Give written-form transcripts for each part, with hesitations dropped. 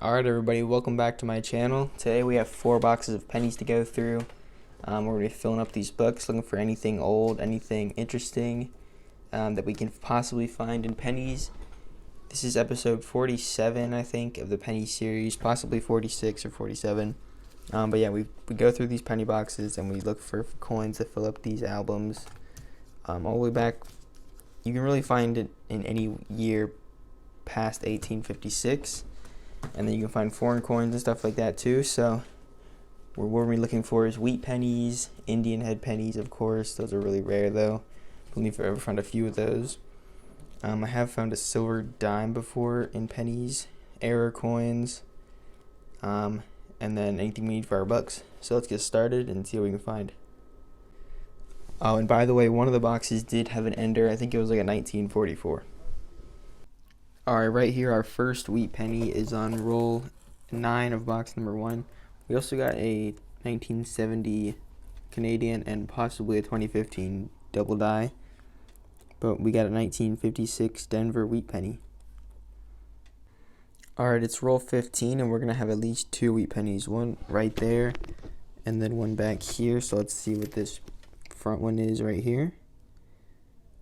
Alright everybody, welcome back to my channel. Today we have 4 boxes of pennies to go through. We're going to be filling up these books, looking for anything old, anything interesting that we can possibly find in pennies. This is episode 47, I think, of the penny series, possibly 46 or 47. But yeah, we go through these penny boxes and we look for coins to fill up these albums. All the way back, you can really find it in any year past 1856. And then you can find foreign coins and stuff like that too. So what we're looking for is wheat pennies, Indian head pennies, of course. Those are really rare though. I believe I've ever found a few of those. I have found a silver dime before in pennies, error coins, and then anything we need for our bucks. So let's get started and see what we can find. Oh, and by the way, one of the boxes did have an ender. I think it was like a 1944. Alright, right here, our first wheat penny is on roll 9 of box number 1. We also got a 1970 Canadian and possibly a 2015 double die. But we got a 1956 Denver wheat penny. Alright, it's roll 15 and we're going to have at least 2 wheat pennies. One right there and then one back here. So let's see what this front one is right here.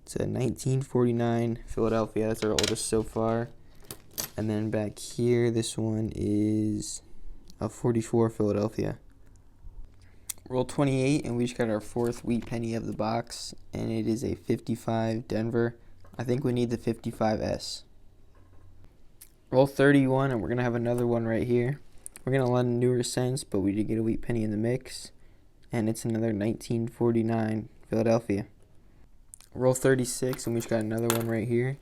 It's a 1949 Philadelphia. That's our oldest so far. And then back here, this one is a 44 Philadelphia. Roll 28, and we just got our 4th wheat penny of the box, and it is a 55 Denver. I think we need the 55S. Roll 31, and we're going to have another one right here. We're going to let a newer cents, but we did get a wheat penny in the mix, and it's another 1949 Philadelphia. Roll 36, and we just got another one right here.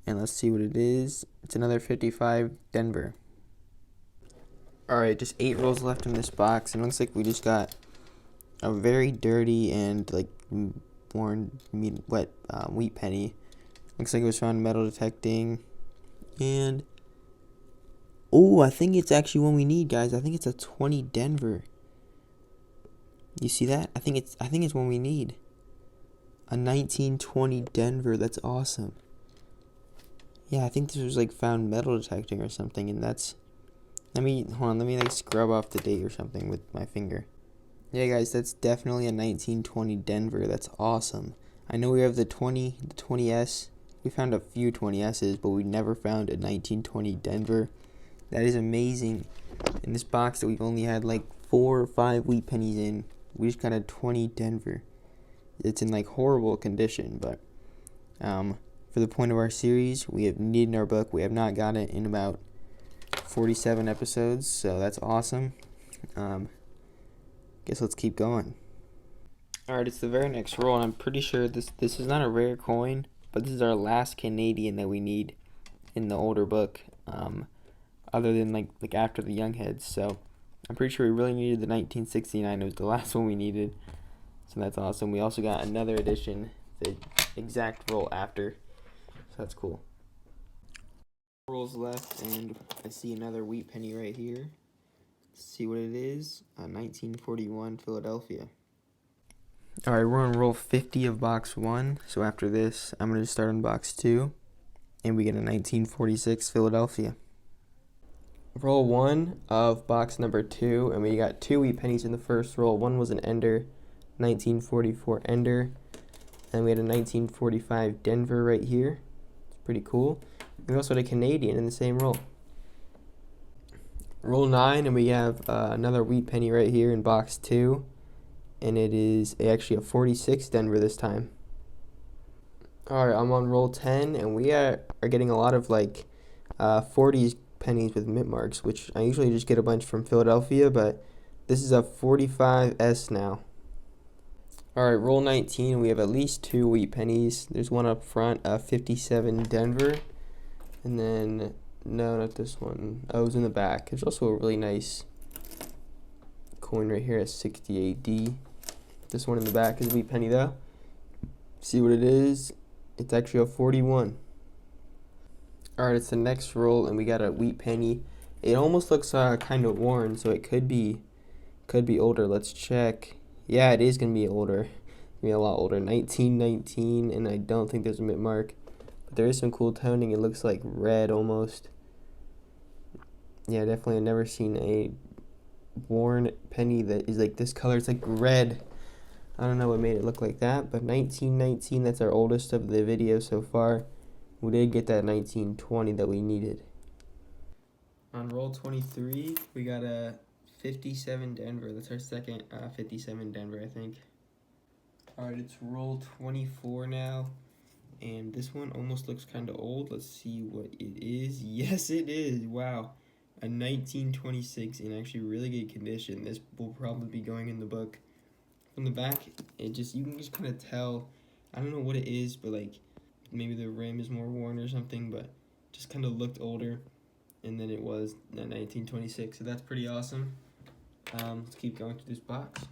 And let's see what it is. It's another 55 Denver. Alright, just 8 rolls left in this box. And it looks like we just got a very dirty and like worn wet wheat penny. Looks like it was found metal detecting. And oh, I think it's actually one we need, guys. I think it's a 20 Denver. You see that? I think it's one we need. A 1920 Denver. That's awesome. Yeah, I think this was like found metal detecting or something, and that's. Let me like scrub off the date or something with my finger. Yeah, guys, that's definitely a 1920 Denver. That's awesome. I know we have the 20S. We found a few 20S's, but we never found a 1920 Denver. That is amazing. In this box that we've only had like 4 or 5 wheat pennies in, we just got a 20 Denver. It's in like horrible condition, but for the point of our series, we have needed in our book. We have not got it in about 47 episodes, so that's awesome. Guess let's keep going. Alright, it's the very next roll, and I'm pretty sure this is not a rare coin, but this is our last Canadian that we need in the older book, other than like after the young heads. So I'm pretty sure we really needed the 1969. It was the last one we needed. So that's awesome. We also got another edition, the exact roll after. So that's cool. Rolls left, and I see another wheat penny right here. Let's see what it is. A 1941 Philadelphia. Alright, we're on roll 50 of box 1. So after this, I'm going to start on box 2. And we get a 1946 Philadelphia. Roll 1 of box number 2. And we got 2 wheat pennies in the first roll. One was an ender. 1944 Ender, and we had a 1945 Denver right here. It's pretty cool. We also had a Canadian in the same roll. Roll 9, and we have another wheat penny right here in box 2, and it is actually a 46 Denver this time. Alright, I'm on roll 10, and we are getting a lot of like 40s pennies with mint marks, which I usually just get a bunch from Philadelphia, but this is a 45S now. Alright, roll 19, we have at least 2 wheat pennies. There's one up front, 57 Denver. And then, no, not this one. Oh, it was in the back. There's also a really nice coin right here at 68D. This one in the back is a wheat penny though. See what it is? It's actually a 41. Alright, it's the next roll, and we got a wheat penny. It almost looks kind of worn, so it could be older. Let's check. Yeah, it is going to be older. It's going to be a lot older. 1919, and I don't think there's a mint mark. But there is some cool toning. It looks like red almost. Yeah, definitely. I've never seen a worn penny that is like this color. It's like red. I don't know what made it look like that, but 1919, that's our oldest of the video so far. We did get that 1920 that we needed. On roll 23, we got a 57 Denver. That's our second 57 Denver, I think. Alright, it's roll 24 now. And this one almost looks kind of old. Let's see what it is. Yes, it is. Wow. A 1926 in actually really good condition. This will probably be going in the book. From the back, you can just kind of tell. I don't know what it is, but like maybe the rim is more worn or something, but just kind of looked older. And then it was 1926, so that's pretty awesome. Let's keep going through this box.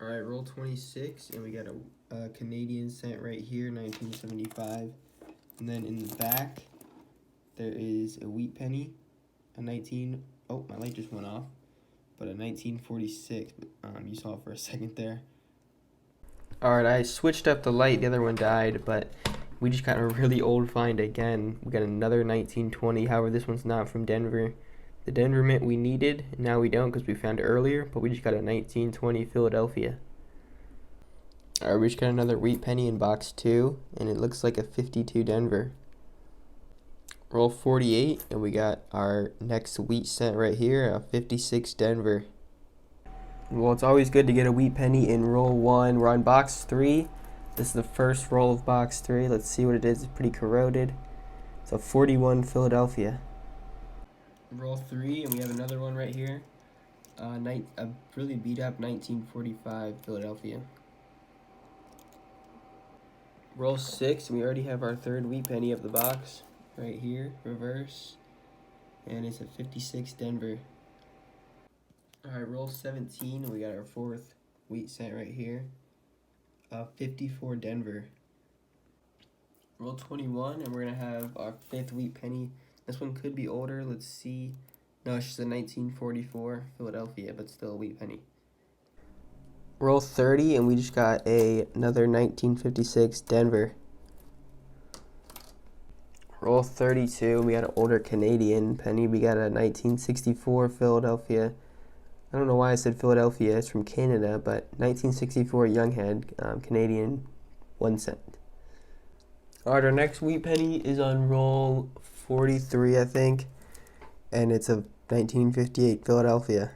All right, roll 26, and we got a Canadian cent right here, 1975. And then in the back, there is a wheat penny, oh, my light just went off, but a 1946. You saw it for a second there. All right, I switched up the light. The other one died, but we just got a really old find again. We got another 1920. However, this one's not from Denver. The Denver mint we needed, now we don't because we found it earlier, but we just got a 1920 Philadelphia. Alright, we just got another wheat penny in box 2, and it looks like a 52 Denver. Roll 48, and we got our next wheat cent right here, a 56 Denver. Well, it's always good to get a wheat penny in roll 1. We're on box 3. This is the first roll of box 3. Let's see what it is. It's pretty corroded. It's a 41 Philadelphia. Roll 3, and we have another one right here. A really beat up 1945 Philadelphia. Roll 6, and we already have our third wheat penny of the box right here, reverse, and it's a 56 Denver. Alright, roll 17, and we got our fourth wheat cent right here, 54 Denver. Roll 21, and we're going to have our fifth wheat penny. This one could be older. Let's see. No, it's just a 1944 Philadelphia, but still a wheat penny. Roll 30, and we just got another 1956 Denver. Roll 32, we got an older Canadian penny. We got a 1964 Philadelphia. I don't know why I said Philadelphia. It's from Canada, but 1964 Younghead Canadian 1 cent. Alright, our next wheat penny is on roll 43, I think, and it's a 1958 Philadelphia.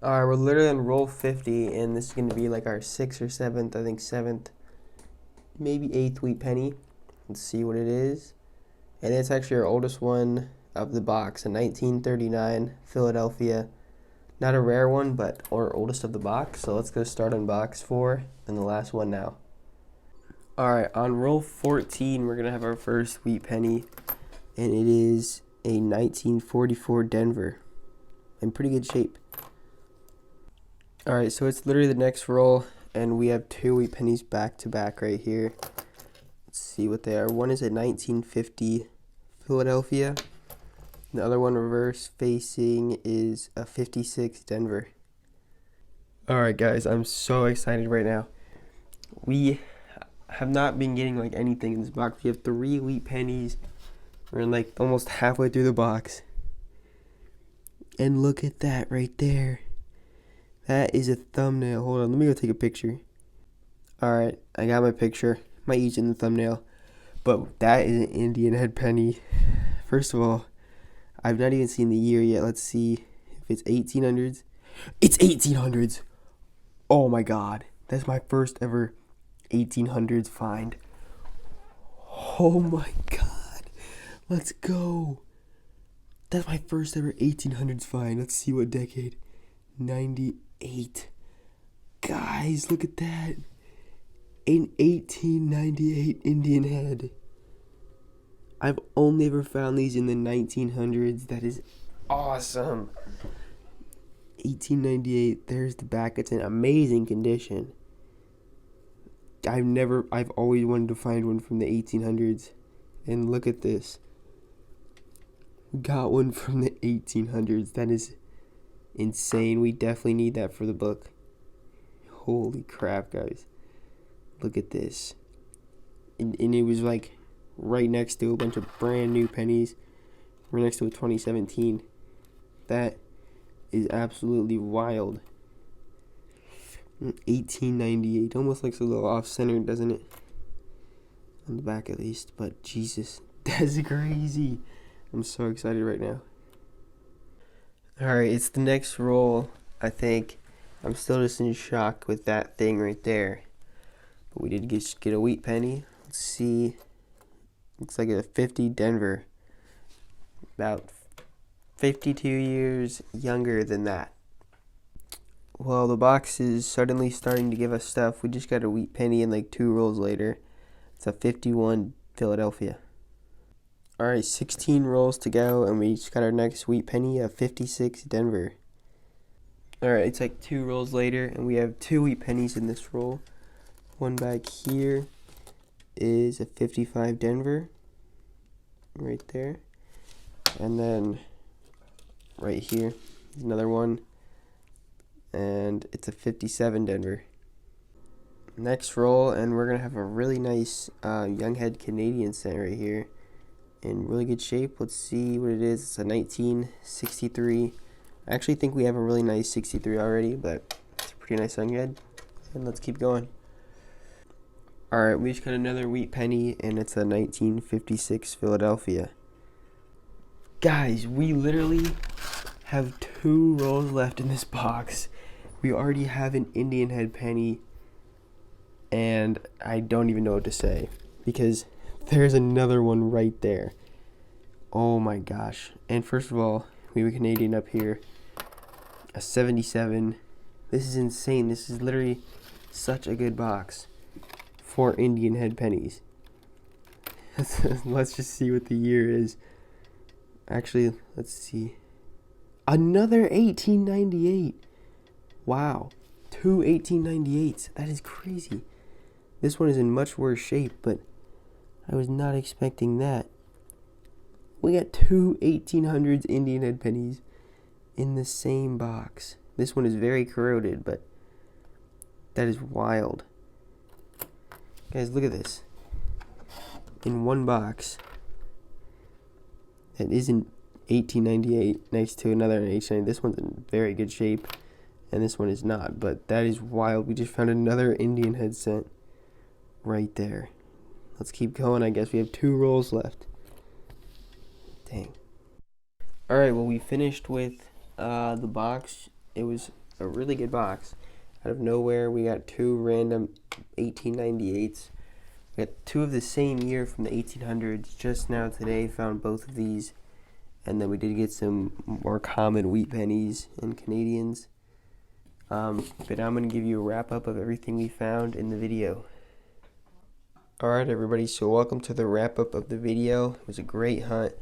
Alright, we're literally on roll 50, and this is going to be like our 6th or 7th, I think 7th, maybe 8th wheat penny. Let's see what it is. And it's actually our oldest one of the box, a 1939 Philadelphia. Not a rare one, but our oldest of the box. So let's go start on box 4 and the last one now. Alright, on roll 14, we're going to have our first wheat penny, and it is a 1944 Denver. In pretty good shape. Alright, so it's literally the next roll, and we have 2 wheat pennies back to back right here. Let's see what they are. One is a 1950 Philadelphia. The other one reverse facing is a 56 Denver. Alright guys, I'm so excited right now. We have not been getting like anything in this box. We have 3 wheat pennies. We're like almost halfway through the box. And look at that right there. That is a thumbnail. Hold on, let me go take a picture. Alright, I got my picture. Might use it in the thumbnail. But that is an Indian head penny. First of all, I've not even seen the year yet. Let's see if it's 1800s. It's 1800s. Oh my god. That's my first ever 1800s find. Oh my god. Let's go. That's my first ever 1800s find. Let's see what decade. 98. Guys, look at that. An 1898 Indian head. I've only ever found these in the 1900s. That is awesome. 1898. There's the back. It's in amazing condition. I've always wanted to find one from the 1800s. And look at this. Got one from the 1800s. That is insane. We definitely need that for the book. Holy crap, guys. Look at this. And it was like right next to a bunch of brand new pennies. We're next to a 2017. That is absolutely wild. 1898. Almost looks a little off-center, doesn't it? On the back at least. But Jesus, that's crazy. I'm so excited right now. Alright, it's the next roll, I think. I'm still just in shock with that thing right there. But we did get a wheat penny. Let's see. Looks like a 50 Denver. About 52 years younger than that. Well, the box is suddenly starting to give us stuff. We just got a wheat penny and like 2 rolls later. It's a 51 Philadelphia. Alright, 16 rolls to go, and we just got our next wheat penny, a 56 Denver. Alright, it's like 2 rolls later, and we have 2 wheat pennies in this roll. One back here is a 55 Denver, right there. And then right here is another one, and it's a 57 Denver. Next roll, and we're going to have a really nice young head Canadian cent right here. In really good shape. Let's see what it is. It's a 1963. I actually think we have a really nice 63 already, but it's a pretty nice young head. And let's keep going. Alright, we just got another wheat penny, and it's a 1956 Philadelphia. Guys, we literally have 2 rolls left in this box. We already have an Indian head penny, and I don't even know what to say, because there's another one right there. Oh my gosh. And first of all, we have a Canadian up here. A 77. This is insane. This is literally such a good box for Indian head pennies. Let's just see what the year is. Actually, let's see. Another 1898. Wow. 2 1898s. That is crazy. This one is in much worse shape, but I was not expecting that. We got 2 1800s Indian head pennies in the same box. This one is very corroded, but that is wild. Guys, look at this. In one box, that isn't 1898 next to another 1898. This one's in very good shape, and this one is not, but that is wild. We just found another Indian head cent right there. Let's keep going. I guess we have 2 rolls left. Dang. Alright, well, we finished with the box. It was a really good box. Out of nowhere, we got 2 random 1898s. We got 2 of the same year from the 1800s. Just now today, found both of these. And then we did get some more common wheat pennies and Canadians. But I'm going to give you a wrap-up of everything we found in the video. Alright everybody, so welcome to the wrap-up of the video. It was a great hunt.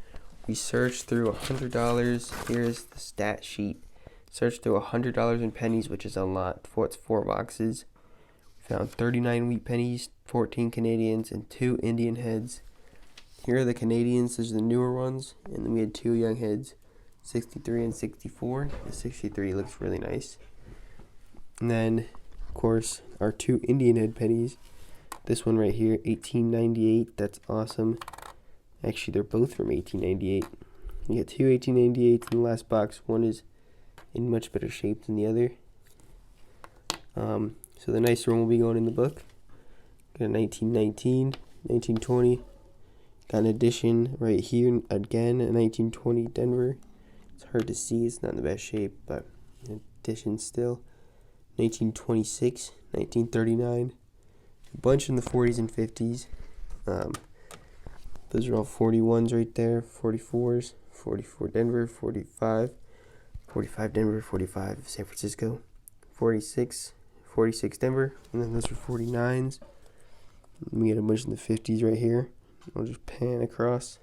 We searched through $100. Here's the stat sheet. Searched through $100 in pennies, which is a lot. It's 4 boxes. We found 39 wheat pennies, 14 Canadians, and 2 Indian heads. Here are the Canadians. These are the newer ones. And then we had 2 young heads, 63 and 64. The 63 looks really nice. And then, of course, our 2 Indian head pennies. This one right here, 1898. That's awesome. Actually, they're both from 1898. You get 2 1898s in the last box. One is in much better shape than the other. So the nicer one will be going in the book. Got a 1919, 1920. Got an addition right here again, a 1920 Denver. It's hard to see. It's not in the best shape, but an addition still. 1926, 1939. A bunch in the 40s and 50s. Those are all 41s right there, 44s, 44 Denver, 45 Denver, 45 San Francisco, 46 Denver, and then those are 49s. We get a bunch in the 50s right here. I'll just pan across.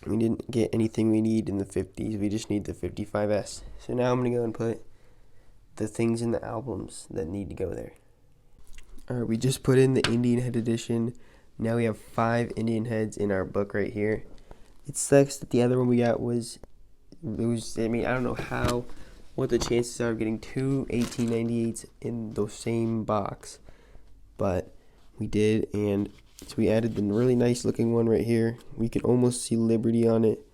We didn't get anything we need in the 50s. We just need the 55S. So now I'm going to go and put the things in the albums that need to go there. Alright, we just put in the Indian head edition. Now we have 5 Indian heads in our book right here. It sucks that the other one we got was, I mean, I don't know what the chances are of getting 2 1898s in the same box. But we did, and So we added the really nice looking one right here. We can almost see Liberty on it.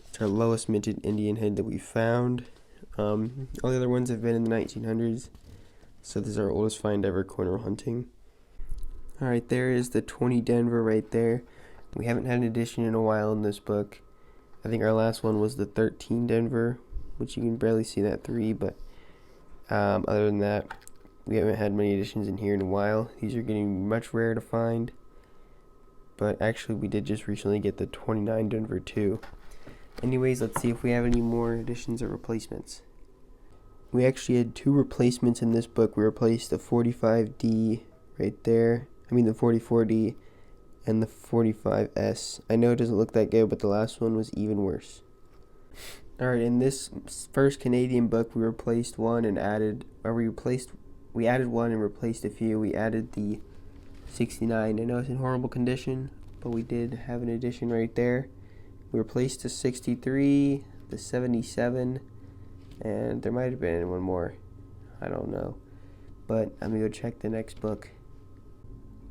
It's our lowest minted Indian head that we found. All the other ones have been in the 1900s. So this is our oldest find ever corner hunting. Alright, there is the 20 Denver right there. We haven't had an edition in a while in this book. I think our last one was the 13 Denver, which you can barely see that 3, but other than that, we haven't had many editions in here in a while. These are getting much rarer to find. But actually, we did just recently get the 29 Denver too. Anyways, let's see if we have any more editions or replacements. We actually had 2 replacements in this book. We replaced the 45D right there. I mean the 44D and the 45S. I know it doesn't look that good, but the last one was even worse. Alright, in this first Canadian book, we replaced one and added, we added one and replaced a few. We added the 69. I know it's in horrible condition, but we did have an addition right there. We replaced the 63, the 77, and there might have been one more. I don't know. But I'm going to go check the next book.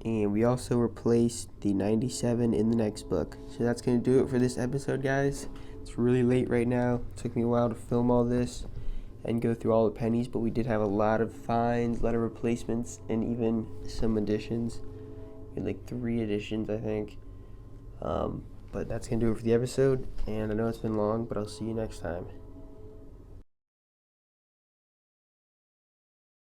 And we also replaced the 97 in the next book. So that's going to do it for this episode, guys. It's really late right now. It took me a while to film all this and go through all the pennies, but we did have a lot of finds, a lot of replacements, and even some additions. We had like 3 additions, I think. But that's going to do it for the episode. And I know it's been long, but I'll see you next time.